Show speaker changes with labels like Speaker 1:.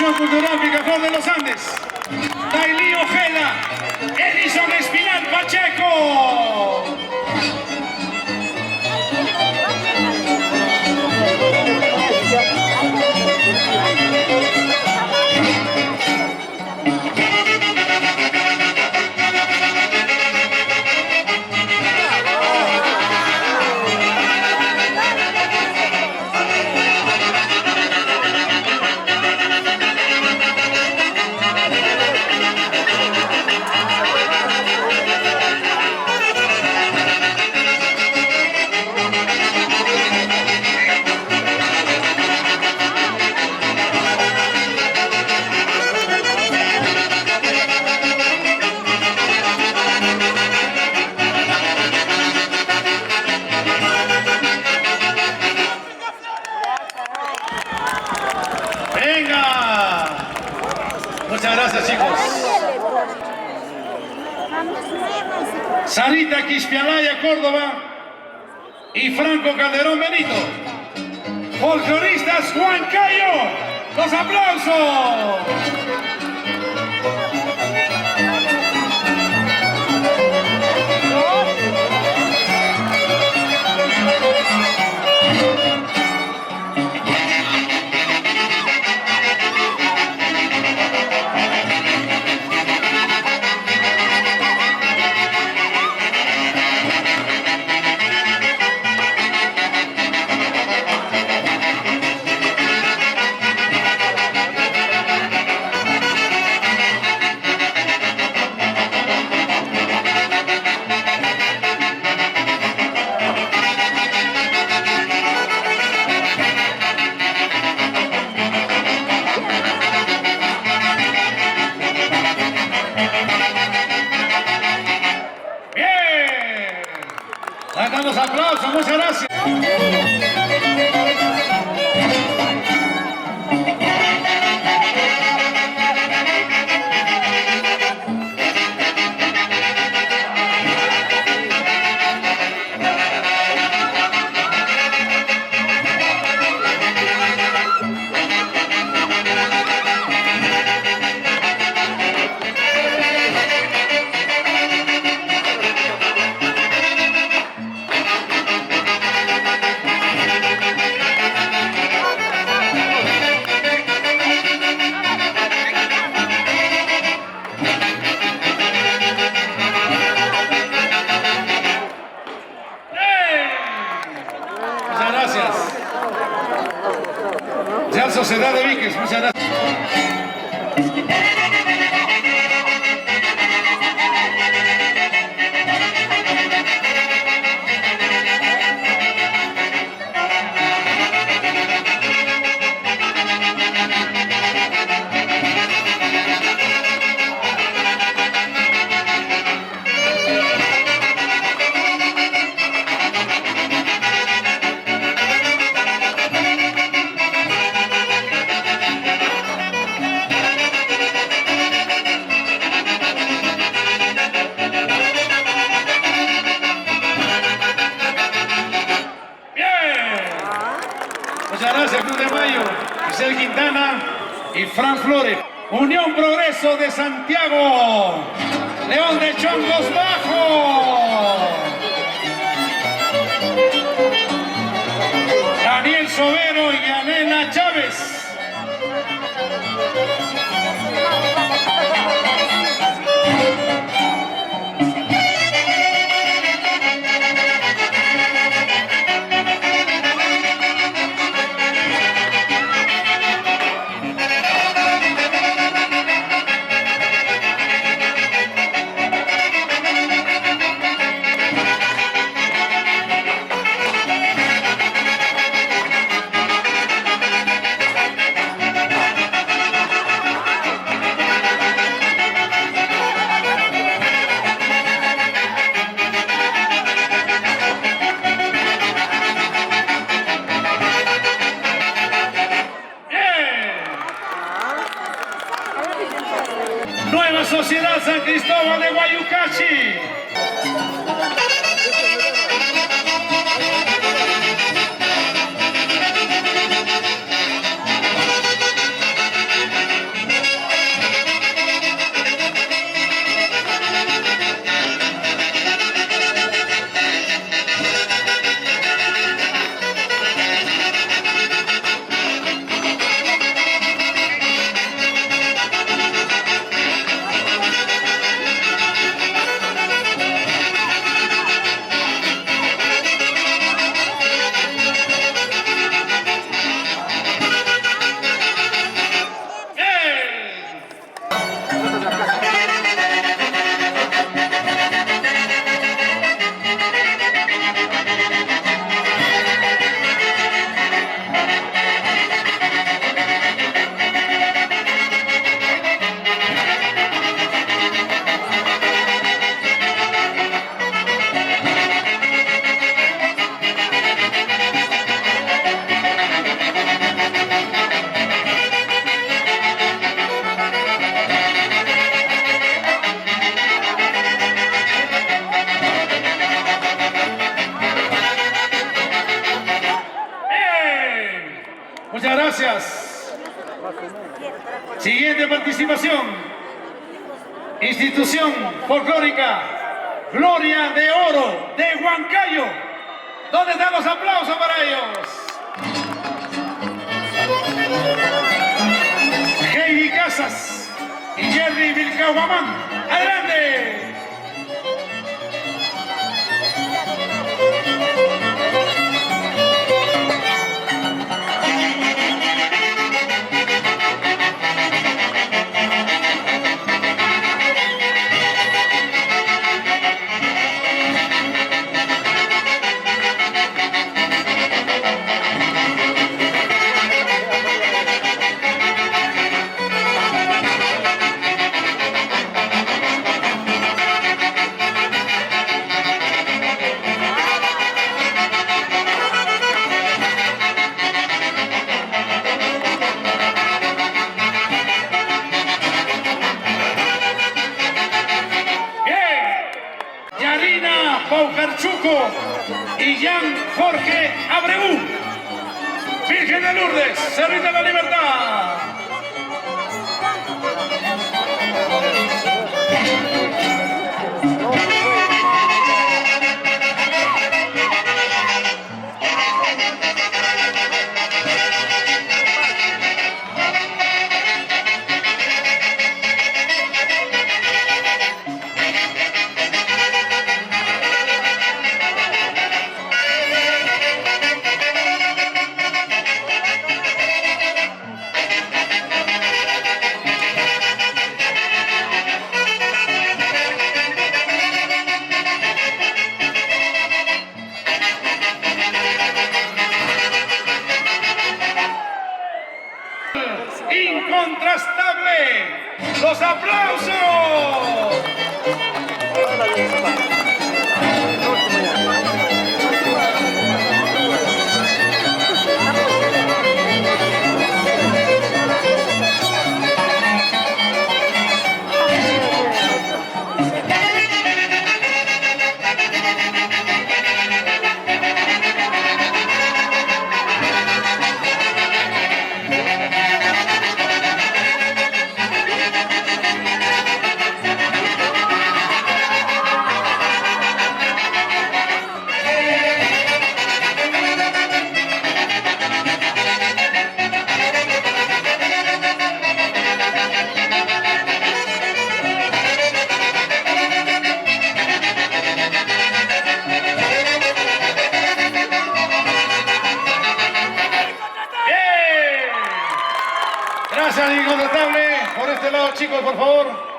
Speaker 1: Institución Cultural Picaflor de los Andes. Dailí Ojeda, Edison Espinal Pacheco. Venga. Muchas gracias, chicos. Sarita Quispialaya, Córdoba. Y Franco Calderón Benito. Folcloristas Juan Cayo. Los aplausos. Damos aplausos, muchas gracias. Real Sociedad de Víquez, muchas gracias. Muchas gracias, Cruz de Mayo, Giselle Quintana y Fran Flores. Unión Progreso de Santiago, León de Chongos Bajo. Daniel Sobero y Anela Chávez. Nueva Sociedad San Cristóbal de Guayucachi. gracias. Siguiente participación. Institución folclórica Gloria de Oro de Huancayo. ¿Dónde están los aplausos para ellos? Heidi Casas y Jerry Vilcahuamán. ¡Adelante! Paucarchuco y Jan Jorge Abreu. Virgen de Lourdes, Cerrito de la Libertad. Incontrastable. ¡Los aplausos! Gracias, Incontratable. Por este lado, chicos, por favor.